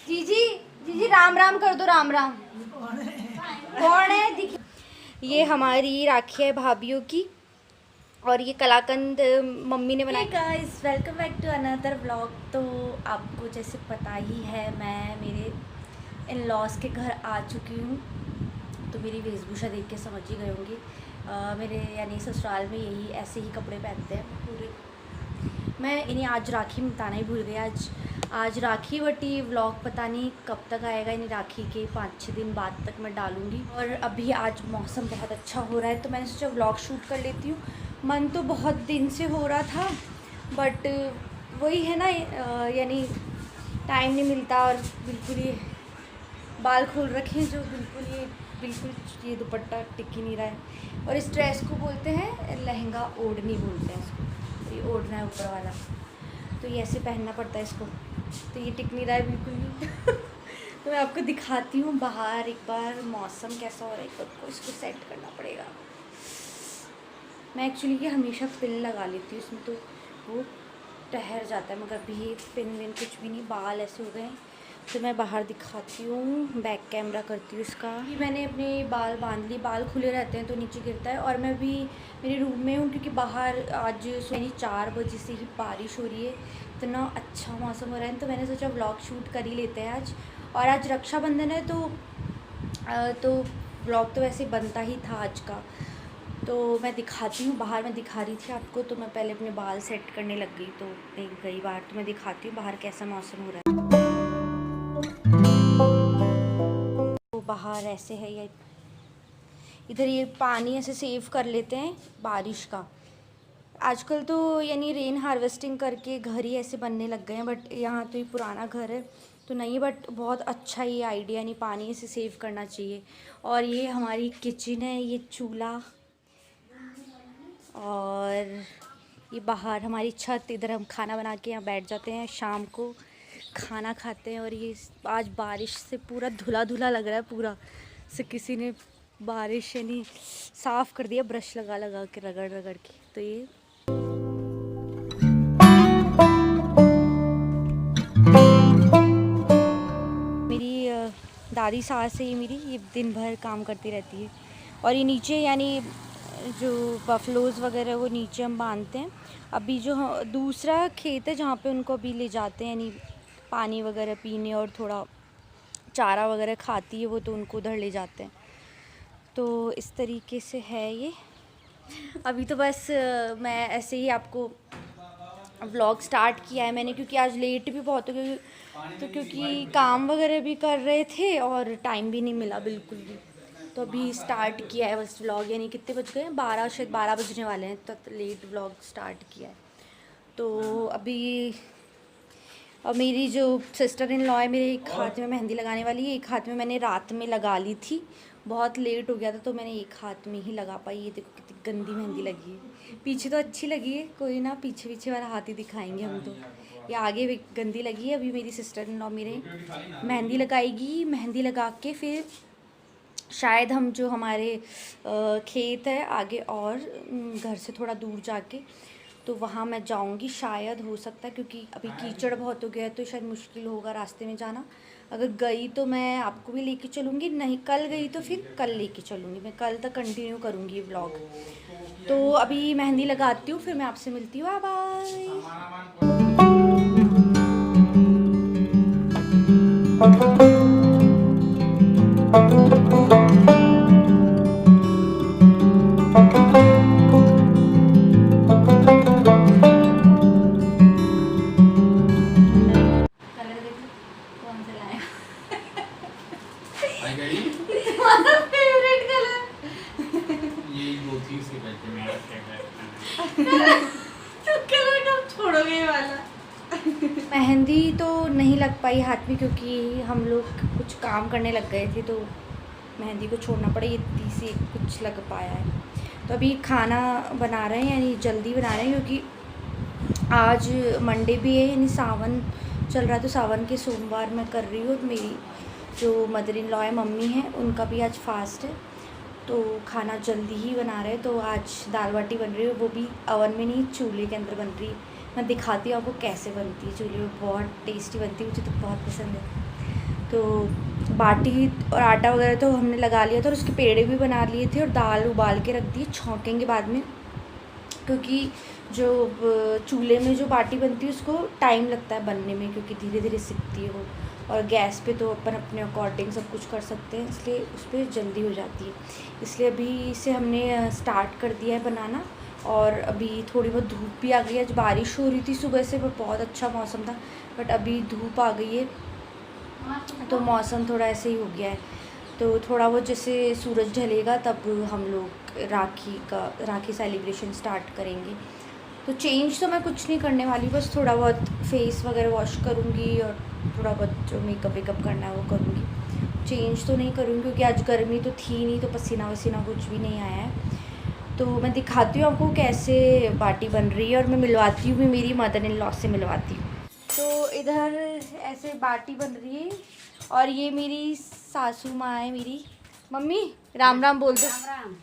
जीजी जीजी राम राम कर दो, राम राम। कौन है? ये हमारी राखी है भाभीियों की, और ये कलाकंद मम्मी ने बनाया। Guys welcome back to another vlog. तो आपको जैसे पता ही है, मैं मेरे इन लॉज के घर आ चुकी हूँ। तो मेरी वेशभूषा देख के समझ ही गए होंगे, मेरे यानी ससुराल में यही ऐसे ही कपड़े पहनते हैं पूरे। मैं इन्हें आज राखी में बताना ही भूल गई। आज राखी, बट ये व्लॉग पता नहीं कब तक आएगा। इन्हें राखी के 5-6 दिन बाद तक मैं डालूँगी। और अभी आज मौसम बहुत अच्छा हो रहा है, तो मैंने सोचा व्लॉग शूट कर लेती हूँ। मन तो बहुत दिन से हो रहा था, बट वही है ना, यानी टाइम नहीं मिलता। और बिल्कुल ये बाल खोल रखे हैं, जो बिल्कुल ये दुपट्टा टिक ही नहीं रहा है। और इस ड्रेस को बोलते हैं लहंगा ओढ़नी बोलते हैं इसको। ये ओढ़ना है ऊपर वाला, तो ये ऐसे पहनना पड़ता है इसको। तो ये टिक नहीं रहा है बिल्कुल भी। तो मैं आपको दिखाती हूँ बाहर एक बार मौसम कैसा हो रहा है। को इसको सेट करना पड़ेगा। मैं एक्चुअली ये हमेशा पिन लगा लेती हूँ इसमें, तो वो ठहर जाता है। मगर अभी पिन विन कुछ भी नहीं, बाल ऐसे हो गए हैं। तो मैं बाहर दिखाती हूँ, बैक कैमरा करती हूँ इसका। मैंने अपने बाल बांध लिए। बाल खुले रहते हैं तो नीचे गिरता है। और मैं भी मेरे रूम में हूँ, क्योंकि बाहर आज यानी 4 बजे से ही बारिश हो रही है। इतना अच्छा मौसम हो रहा है, तो मैंने सोचा व्लॉग शूट कर ही लेते हैं आज। और आज रक्षाबंधन है, तो व्लॉग तो वैसे बनता ही था आज का। तो मैं दिखाती हूँ बाहर। मैं दिखा रही थी आपको, तो मैं पहले अपने बाल सेट करने लग गई। तो कई बार तो मैं दिखाती हूँ बाहर कैसा मौसम हो रहा है। तो बाहर ऐसे है, ये इधर ये पानी ऐसे सेव कर लेते हैं बारिश का। आजकल तो यानी रेन हार्वेस्टिंग करके घर ही ऐसे बनने लग गए हैं, बट यहाँ तो ये पुराना घर है तो नहीं। बट बहुत अच्छा ये आइडिया, नहीं पानी ऐसे सेव करना चाहिए। और ये हमारी किचन है, ये चूल्हा, और ये बाहर हमारी छत। इधर हम खाना बना के यहाँ बैठ जाते हैं, शाम को खाना खाते हैं। और ये आज बारिश से पूरा धुला धुला लग रहा है पूरा, से किसी ने बारिश यानी साफ़ कर दिया ब्रश लगा लगा के, रगड़ रगड़ के। तो ये मेरी दादी सास है, ये मेरी, ये दिन भर काम करती रहती है। और ये नीचे यानी जो बफलोज़ वगैरह वो नीचे हम बांधते हैं। अभी जो दूसरा खेत है जहाँ पे उनको अभी ले जाते हैं, यानी पानी वगैरह पीने और थोड़ा चारा वगैरह खाती है वो, तो उनको उधर ले जाते हैं। तो इस तरीके से है ये। अभी तो बस मैं ऐसे ही आपको व्लॉग स्टार्ट किया है मैंने, क्योंकि आज लेट भी बहुत हो गई। तो क्योंकि काम वगैरह भी कर रहे थे और टाइम भी नहीं मिला बिल्कुल भी। तो अभी स्टार्ट किया है बस व्लॉग, यानी कितने बज गए हैं, 12, शायद 12 बजने वाले हैं, तो लेट व्लॉग स्टार्ट किया है। तो अभी और मेरी जो सिस्टर इन लॉ है, मेरे एक हाथ में मेहंदी लगाने वाली है, एक हाथ में मैंने रात में लगा ली थी। बहुत लेट हो गया था तो मैंने एक हाथ में ही लगा पाई। ये देखो कितनी गंदी मेहंदी लगी है। पीछे तो अच्छी लगी है, कोई ना, पीछे पीछे वाला हाथ ही दिखाएंगे हम तो। ये आगे भी गंदी लगी है। अभी मेरी सिस्टर इन लॉ मेरे मेहंदी लगाएगी। मेहंदी लगा के फिर शायद हम जो हमारे खेत है आगे और घर से थोड़ा दूर जाके, तो वहाँ मैं जाऊँगी शायद, हो सकता है, क्योंकि अभी कीचड़ बहुत हो गया है तो शायद मुश्किल होगा रास्ते में जाना। अगर गई तो मैं आपको भी लेके चलूँगी, नहीं कल गई तो फिर कल लेके चलूँगी। मैं कल तक कंटिन्यू करूँगी व्लॉग। तो अभी मेहंदी लगाती हूँ, फिर मैं आपसे मिलती हूँ। बाय। छोड़ोगे वाला। मेहंदी तो नहीं लग पाई हाथ में, क्योंकि हम लोग कुछ काम करने लग गए थे, तो मेहंदी को छोड़ना पड़ा। ये इतनी सी कुछ लग पाया है। तो अभी खाना बना रहे हैं, यानी जल्दी बना रहे हैं, क्योंकि आज मंडे भी है, यानी सावन चल रहा है। तो सावन के सोमवार मैं कर रही हूँ। मेरी जो मदर इन लॉ है, मम्मी हैं, उनका भी आज फास्ट है, तो खाना जल्दी ही बना रहे हैं। तो आज दाल बाटी बन रही है, वो भी अवन में नहीं, चूल्हे के अंदर बन रही है। मैं दिखाती हूँ आपको कैसे बनती है चूल्हे में। बहुत टेस्टी बनती है, मुझे तो बहुत पसंद है। तो बाटी और आटा वगैरह तो हमने लगा लिया था और उसके पेड़े भी बना लिए थे और दाल उबाल के रख दी, छौंकेंगे बाद में, क्योंकि जो चूल्हे में जो बाटी बनती है उसको टाइम लगता है बनने में, क्योंकि धीरे धीरे सिकती है वो। और गैस पे तो अपन अपने अकॉर्डिंग सब कुछ कर सकते हैं, इसलिए उस पर जल्दी हो जाती है। इसलिए अभी से हमने स्टार्ट कर दिया है बनाना। और अभी थोड़ी बहुत धूप भी आ गई है। आज बारिश हो रही थी सुबह से, पर बहुत अच्छा मौसम था, बट अभी धूप आ गई है तो मौसम थोड़ा ऐसे ही हो गया है। तो थोड़ा बहुत जैसे सूरज ढलेगा तब हम लोग राखी सेलिब्रेशन स्टार्ट करेंगे। तो चेंज तो मैं कुछ नहीं करने वाली, बस थोड़ा बहुत फेस वगैरह वॉश करूँगी और थोड़ा बहुत जो मेकअप वेकअप करना है वो करूँगी। चेंज तो नहीं करूँगी क्योंकि आज गर्मी तो थी नहीं, तो पसीना वसीना कुछ भी नहीं आया है। तो मैं दिखाती हूँ आपको कैसे बाटी बन रही है और मैं मिलवाती हूँ भी, मेरी मदर इन लॉ से मिलवाती हूँ। तो इधर ऐसे बाटी बन रही है और ये मेरी सासू माँ है मेरी। मम्मी राम राम बोल दो। राम राम।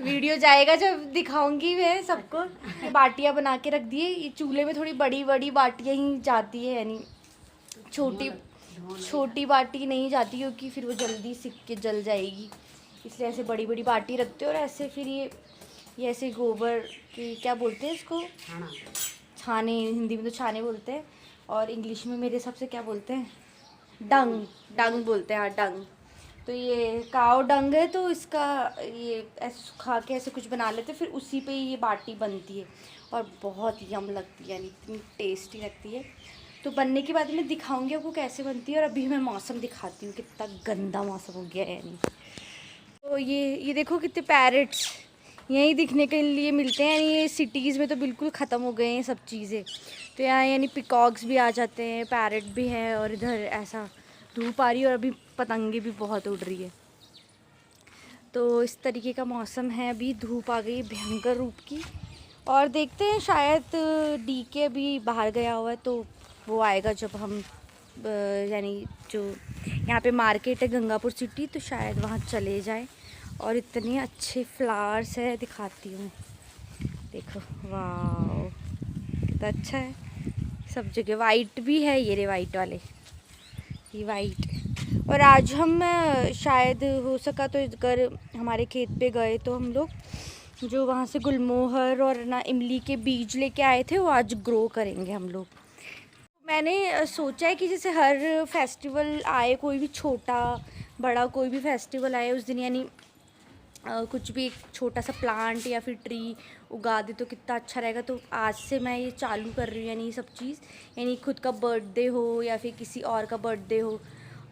वीडियो जाएगा जब दिखाऊंगी मैं सबको। ये बाटियाँ बना के रख दिए। ये चूल्हे में थोड़ी बड़ी बड़ी बाटियाँ ही जाती है, यानी छोटी छोटी बाटी नहीं जाती, क्योंकि फिर वो जल्दी सिक के जल जाएगी। इसलिए ऐसे बड़ी बड़ी बाटी रखते हो। और ऐसे फिर ये ऐसे गोबर की क्या बोलते हैं इसको, छाने, हिंदी में तो छाने बोलते हैं और इंग्लिश में मेरे हिसाब से क्या बोलते हैं, डंग, डंग बोलते हैं। हाँ डंग। तो ये काव डंग है, तो इसका ये ऐसे सुखा के ऐसे कुछ बना लेते हैं, फिर उसी पे ये बाटी बनती है और बहुत यम लगती है, यानी इतनी टेस्टी लगती है। तो बनने के बाद मैं दिखाऊंगी आपको कैसे बनती है। और अभी मैं मौसम दिखाती हूँ, कितना गंदा मौसम हो गया है यानी। तो ये देखो कितने पैरट्स यहीं दिखने के लिए मिलते हैं, यानी ये सिटीज़ में तो बिल्कुल ख़त्म हो गए हैं सब चीज़ें। तो यहाँ यानी पिकॉक्स भी आ जाते हैं, पैरट भी हैं, और इधर ऐसा धूप आ रही है और अभी पतंगे भी बहुत उड़ रही है। तो इस तरीके का मौसम है, अभी धूप आ गई भयंकर रूप की। और देखते हैं, शायद डीके अभी बाहर गया हुआ है, तो वो आएगा जब हम यानी जो यहाँ पे मार्केट है गंगापुर सिटी, तो शायद वहाँ चले जाए। और इतने अच्छे फ्लावर्स है, दिखाती हूँ, देखो वाह कितना अच्छा है। सब जगह वाइट भी है, ये रे वाइट वाले, ये वाइट। और आज हम शायद हो सका तो अगर हमारे खेत पे गए तो हम लोग जो वहाँ से गुलमोहर और ना इमली के बीज लेके आए थे, वो आज ग्रो करेंगे हम लोग। मैंने सोचा है कि जैसे हर फेस्टिवल आए, कोई भी छोटा बड़ा कोई भी फेस्टिवल आए, उस दिन यानी कुछ भी एक छोटा सा प्लांट या फिर ट्री उगा दे तो कितना अच्छा रहेगा। तो आज से मैं ये चालू कर रही हूँ, यानी ये सब चीज़, यानी खुद का बर्थडे हो या फिर किसी और का बर्थडे हो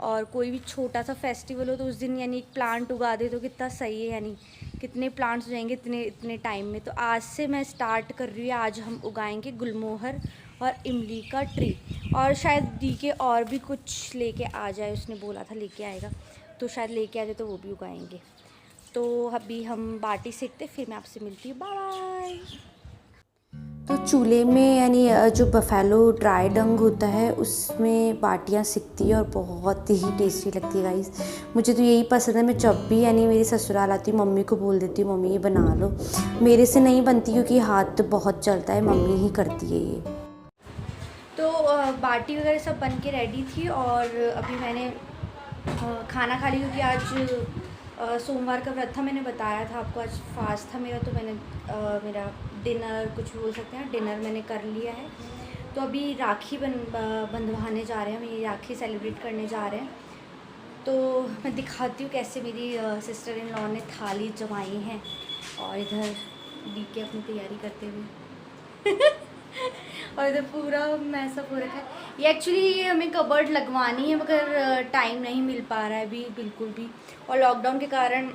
और कोई भी छोटा सा फेस्टिवल हो, तो उस दिन यानी एक प्लांट उगा दे तो कितना सही है। यानी कितने प्लांट्स हो जाएंगे इतने इतने टाइम में। तो आज से मैं स्टार्ट कर रही हूँ, आज हम उगाएंगे गुलमोहर और इमली का ट्री। और शायद डी के और भी कुछ लेके आ जाए, उसने बोला था लेके आएगा, तो शायद लेके आ जाए तो वो भी उगाएंगे। तो अभी हम बाटी सेकते, फिर मैं आपसे मिलती हूँ, बाय। तो चूल्हे में यानी जो बफेलो ड्राई डंग होता है उसमें बाटियाँ सिकती है और बहुत ही टेस्टी लगती है गाइस। मुझे तो यही पसंद है। मैं जब भी यानी मेरी ससुराल आती हूँ मम्मी को बोल देती हूँ मम्मी ये बना लो। मेरे से नहीं बनती क्योंकि हाथ तो बहुत चलता है, मम्मी ही करती है ये। तो बाटी वगैरह सब बन के रेडी थी और अभी मैंने खाना खा ली, क्योंकि आज सोमवार का व्रत था, मैंने बताया था आपको, आज फास्ट था मेरा। तो मैंने मेरा डिनर कुछ बोल सकते हैं, डिनर मैंने कर लिया है। तो अभी राखी बंधवाने जा रहे हैं, हम ये राखी सेलिब्रेट करने जा रहे हैं। तो मैं दिखाती हूँ कैसे मेरी सिस्टर इन लॉ ने थाली जमाई है और इधर डी के अपनी तैयारी करते हुए और इधर पूरा मैसअप हो रखा है। ये एक्चुअली ये हमें कबर्ड लगवानी है, मगर टाइम नहीं मिल पा रहा है अभी बिल्कुल भी। और लॉकडाउन के कारण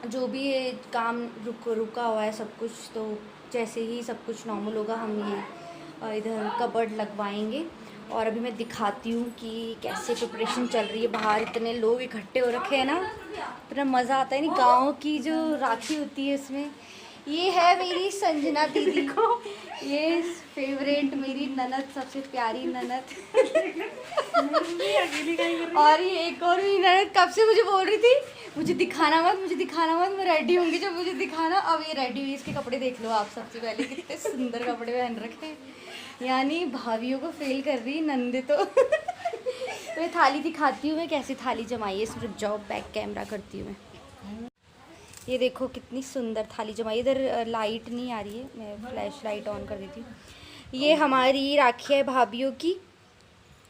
जो भी ये काम रुका हुआ है सब कुछ, तो जैसे ही सब कुछ नॉर्मल होगा हम ये इधर कबर्ड लगवाएंगे। और अभी मैं दिखाती हूँ कि कैसे प्रिपरेशन चल रही है। बाहर इतने लोग इकट्ठे हो रखे हैं ना, इतना मज़ा आता है। नहीं, गाँव की जो राखी होती है उसमें ये है मेरी संजना दीदी को, ये फेवरेट मेरी ननद, सबसे प्यारी ननद। और ये एक और भी ननद कब से मुझे बोल रही थी मुझे दिखाना मत, मुझे दिखाना मत, मैं रेडी होंगी जब मुझे दिखाना। अब ये रेडी हुई, इसके कपड़े देख लो आप। सबसे पहले कितने सुंदर कपड़े पहन रखे, यानी भाभियों को फेल कर रही नंदे तो। मैं थाली दिखाती हूँ, मैं कैसी थाली जमाई है। इस रुक जाओ, बैक कैमरा करती हूँ मैं। ये देखो कितनी सुंदर थाली जमाई। इधर लाइट नहीं आ रही है, मैं फ्लैश लाइट ऑन कर देती हूँ। ये हमारी राखी है भाभियों की,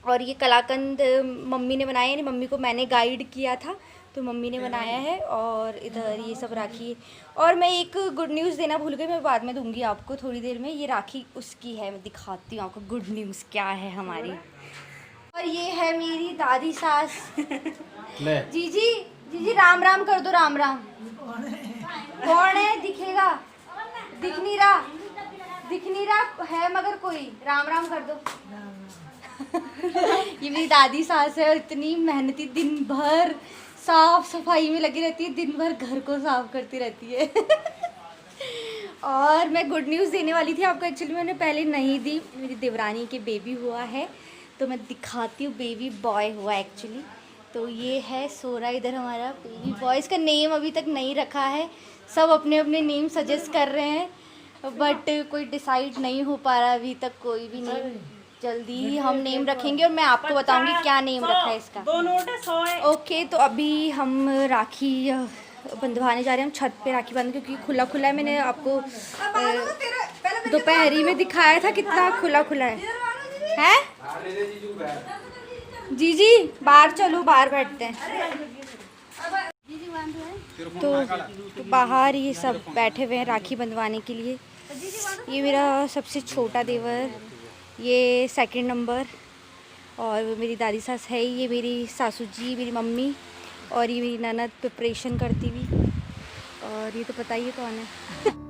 और ये कलाकंद मम्मी ने बनाया, यानी मम्मी को मैंने गाइड किया था तो मम्मी ने बनाया है। और इधर ये सब राखी है। और मैं एक गुड न्यूज़ देना भूल गई, मैं बाद में दूंगी आपको थोड़ी देर में। ये राखी उसकी है, मैं दिखाती हूँ आपको गुड न्यूज़ क्या है हमारी। और ये है मेरी दादी सास। जीजी जीजी राम राम कर दो, राम राम। कौन है? दिखेगा, दिख नहीं रहा, दिख नहीं रहा है मगर कोई। राम राम कर दो। ये मेरी दादी सास है, और इतनी मेहनती, दिन भर साफ सफाई में लगी रहती है, दिन भर घर को साफ करती रहती है। और मैं गुड न्यूज़ देने वाली थी आपको, एक्चुअली मैंने पहले नहीं दी। मेरी देवरानी के बेबी हुआ है, तो मैं दिखाती हूँ। बेबी बॉय हुआ एक्चुअली। तो ये है सोरा, इधर हमारा बेबी बॉय। इसका नेम अभी तक नहीं रखा है, सब अपने अपने नेम सजेस्ट कर रहे हैं, बट कोई डिसाइड नहीं हो पा रहा अभी तक कोई भी नेम। जल्दी ही हम नेम रखेंगे और मैं आपको बताऊंगी क्या नेम रखा है इसका। 2 नोट है, 100 है। ओके, तो अभी हम राखी बंधवाने जा रहे हैं। हम छत पे राखी बांध, क्योंकि खुला खुला है। मैंने आपको दोपहरी में दिखाया था कितना खुला खुला है? जीजी बाहर चलो, बाहर बैठते हैं। तो बाहर ये सब बैठे हुए हैं राखी बंधवाने के लिए। ये मेरा सबसे छोटा देवर, ये सेकंड नंबर, और मेरी दादी सास है। ये मेरी सासू जी, मेरी मम्मी, और ये मेरी ननद प्रिपरेशन करती हुई। और ये तो पता ही है कौन है।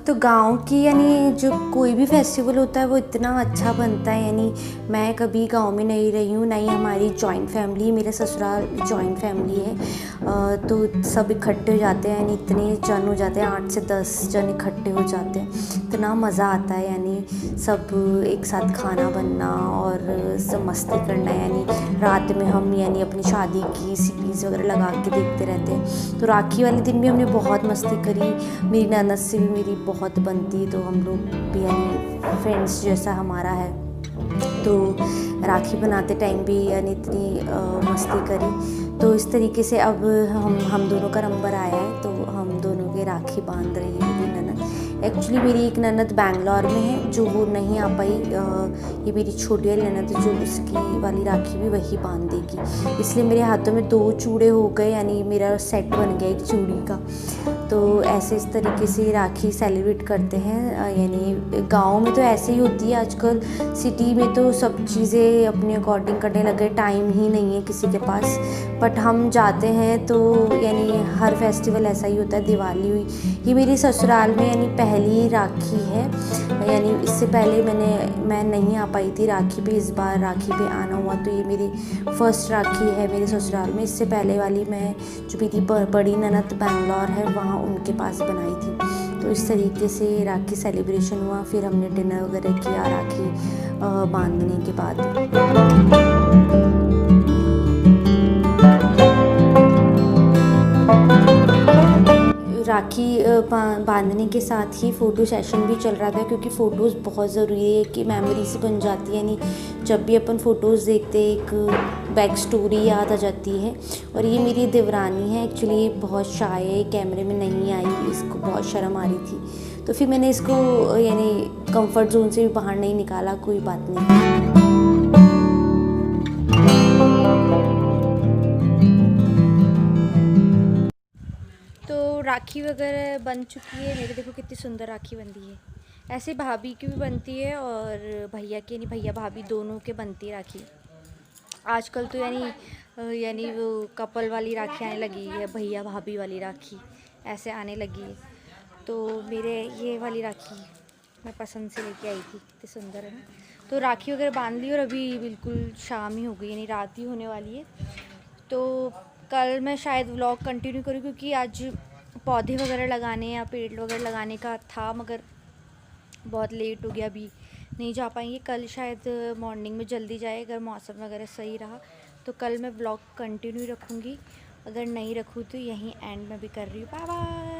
तो गांव की यानी जो कोई भी फेस्टिवल होता है वो इतना अच्छा बनता है। यानी मैं कभी गांव में नहीं रही हूँ, नहीं हमारी जॉइंट फैमिली, मेरा ससुराल जॉइंट फैमिली है। तो सब इकट्ठे हो जाते हैं, यानी इतने जन हो जाते हैं, 8 से 10 जन इकट्ठे हो जाते हैं। इतना मज़ा आता है, यानी सब एक साथ खाना बनना और सब मस्ती करना। यानी रात में हम यानी अपनी शादी की सीरीज़ वगैरह लगा के देखते रहते हैं। तो राखी वाले दिन भी हमने बहुत मस्ती करी। मेरी ननद से भी मेरी बहुत बनती, तो हम लोग भी यानी फ्रेंड्स जैसा हमारा है। तो राखी बनाते टाइम भी यानी इतनी मस्ती करी। तो इस तरीके से अब हम दोनों का नंबर आया है, तो हम दोनों के राखी बांध रही है मेरी ननद। एक्चुअली मेरी एक ननद बैंगलोर में है, जो वो नहीं आ पाई। ये मेरी छोटी वाली ननद, जो उसकी वाली राखी भी वही बांध देगी। इसलिए मेरे हाथों में 2 चूड़े हो गए, यानी मेरा सेट बन गया एक चूड़ी का। तो ऐसे इस तरीके से राखी सेलिब्रेट करते हैं। यानी गांव में तो ऐसे ही होती है आजकल, सिटी में तो सब चीज़ें अपने अकॉर्डिंग करने लगे, टाइम ही नहीं है किसी के पास। बट हम जाते हैं तो यानी हर फेस्टिवल ऐसा ही होता है। दिवाली हुई, ये मेरी ससुराल में यानी पहली राखी है। यानी इससे पहले मैं नहीं आ पाई थी राखी पे, इस बार राखी पे आना हुआ, तो ये मेरी फर्स्ट राखी है मेरे ससुराल में। इससे पहले वाली मैं जो मेरी बड़ी ननद बैंगलोर है वहाँ उनके पास बनाई थी। तो इस तरीके से राखी सेलिब्रेशन हुआ। फिर हमने डिनर वगैरह किया राखी बांधने के बाद। राखी बांधने के साथ ही फ़ोटो सेशन भी चल रहा था, क्योंकि फ़ोटोज़ बहुत ज़रूरी है कि मेमोरी से बन जाती है। यानी जब भी अपन फ़ोटोज़ देखते एक बैक स्टोरी याद आ जाती है। और ये मेरी देवरानी है, एक्चुअली बहुत शाय है, कैमरे में नहीं आई, इसको बहुत शर्म आ रही थी। तो फिर मैंने इसको यानी कंफर्ट जोन से भी बाहर नहीं निकाला, कोई बात नहीं। राखी वगैरह बन चुकी है मेरे। देखो कितनी सुंदर राखी बनती है। ऐसे भाभी की भी बनती है और भैया की, यानी भैया भाभी दोनों के बनती है राखी। आजकल तो यानी वो कपल वाली राखी आने लगी है, भैया भाभी वाली राखी ऐसे आने लगी है। तो मेरे ये वाली राखी मैं पसंद से लेके आई थी, कितनी सुंदर है ना। तो राखी वगैरह बांध ली और अभी बिल्कुल शाम ही हो गई, यानी रात ही होने वाली है। तो कल मैं शायद व्लॉग कंटिन्यू करूँ, क्योंकि आज पौधे वगैरह लगाने या पेड़ वगैरह लगाने का था, मगर बहुत लेट हो गया, अभी नहीं जा पाएंगे। कल शायद मॉर्निंग में जल्दी जाए, अगर मौसम वगैरह सही रहा तो कल मैं ब्लॉग कंटिन्यू रखूँगी, अगर नहीं रखूँ तो यहीं एंड में भी कर रही हूँ। Bye bye.